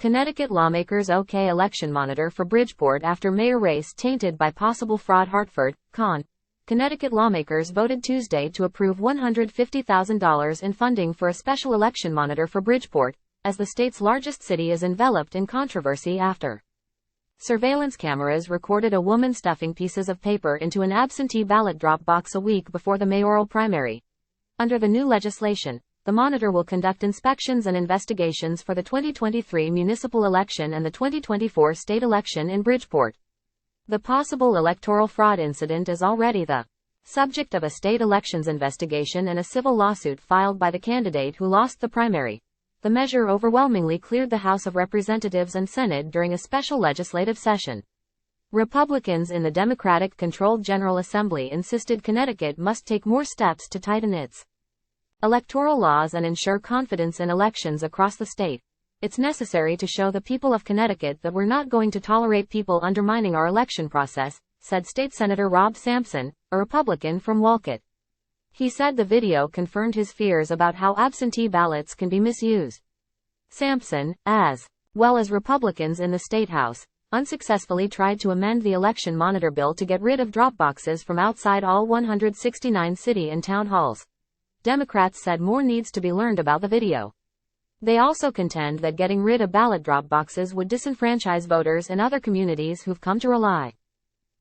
Connecticut lawmakers OK election monitor for Bridgeport after mayor race tainted by possible fraud. HARTFORD, Conn. Connecticut lawmakers voted Tuesday to approve $150,000 in funding for a special election monitor for Bridgeport, as the state's largest city is enveloped in controversy after surveillance cameras recorded a woman stuffing pieces of paper into an absentee ballot drop box a week before the mayoral primary. Under the new legislation, the monitor will conduct inspections and investigations for the 2023 municipal election and the 2024 state election in Bridgeport. The possible electoral fraud incident is already the subject of a state elections investigation and a civil lawsuit filed by the candidate who lost the primary. The measure overwhelmingly cleared the House of Representatives and Senate during a special legislative session. Republicans in the Democratic-controlled General Assembly insisted Connecticut must take more steps to tighten its electoral laws and ensure confidence in elections across the state. It's necessary to show the people of Connecticut that we're not going to tolerate people undermining our election process, said State Senator Rob Sampson, a Republican from Wolcott. He said the video confirmed his fears about how absentee ballots can be misused. Sampson, as well as Republicans in the State House, unsuccessfully tried to amend the election monitor bill to get rid of drop boxes from outside all 169 city and town halls. Democrats said more needs to be learned about the video. They also contend that getting rid of ballot drop boxes would disenfranchise voters in other communities who've come to rely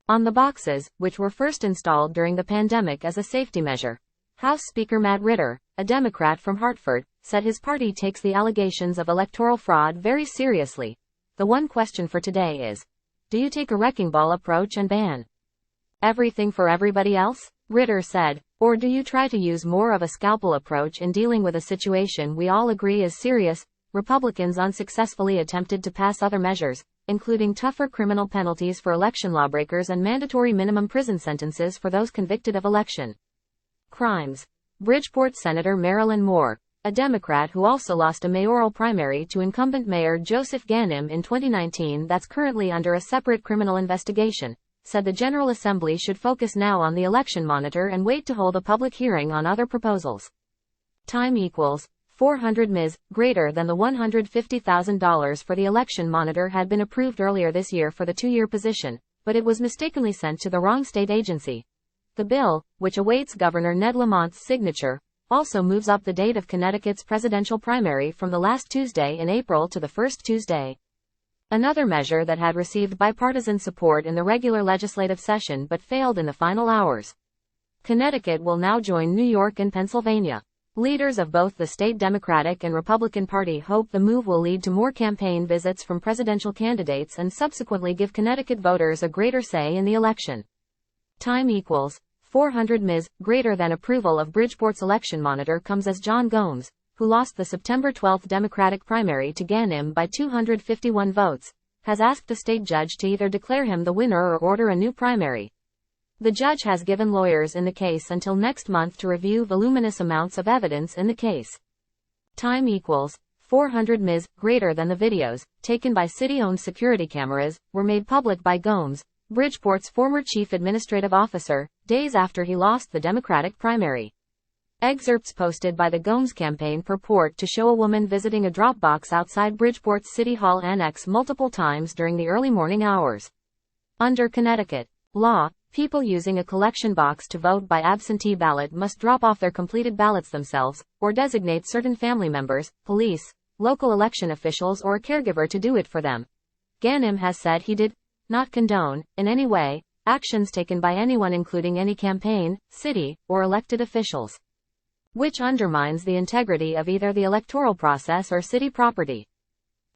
on the boxes, which were first installed during the pandemic as a safety measure. House Speaker Matt Ritter, a Democrat from Hartford, said his party takes the allegations of electoral fraud very seriously. The one question for today is, do you take a wrecking ball approach and ban everything for everybody else? Ritter said, or do you try to use more of a scalpel approach in dealing with a situation we all agree is serious? Republicans unsuccessfully attempted to pass other measures, including tougher criminal penalties for election lawbreakers and mandatory minimum prison sentences for those convicted of election crimes. Bridgeport Senator Marilyn Moore, a Democrat who also lost a mayoral primary to incumbent Mayor Joseph Ganim in 2019 that's currently under a separate criminal investigation, said the General Assembly should focus now on the election monitor and wait to hold a public hearing on other proposals. Time equals 400 Ms. greater than the $150,000 for the election monitor had been approved earlier this year for the 2-year position, but it was mistakenly sent to the wrong state agency. The bill, which awaits Governor Ned Lamont's signature, also moves up the date of Connecticut's presidential primary from the last Tuesday in April to the first Tuesday. Another measure that had received bipartisan support in the regular legislative session but failed in the final hours. Connecticut will now join New York and Pennsylvania. Leaders of both the state Democratic and Republican Party hope the move will lead to more campaign visits from presidential candidates and subsequently give Connecticut voters a greater say in the election. Time equals 400 Ms. greater than approval of Bridgeport's election monitor comes as John Gomes, who lost the September 12 Democratic primary to Ganim by 251 votes, has asked the state judge to either declare him the winner or order a new primary. The judge has given lawyers in the case until next month to review voluminous amounts of evidence in the case. Time equals 400 Ms. greater than the videos, taken by city-owned security cameras, were made public by Gomes, Bridgeport's former chief administrative officer, days after he lost the Democratic primary. Excerpts posted by the Gomes campaign purport to show a woman visiting a drop box outside Bridgeport's City Hall annex multiple times during the early morning hours. Under Connecticut law, people using a collection box to vote by absentee ballot must drop off their completed ballots themselves, or designate certain family members, police, local election officials or a caregiver to do it for them. Ganim has said he did not condone, in any way, actions taken by anyone including any campaign, city, or elected officials, which undermines the integrity of either the electoral process or city property.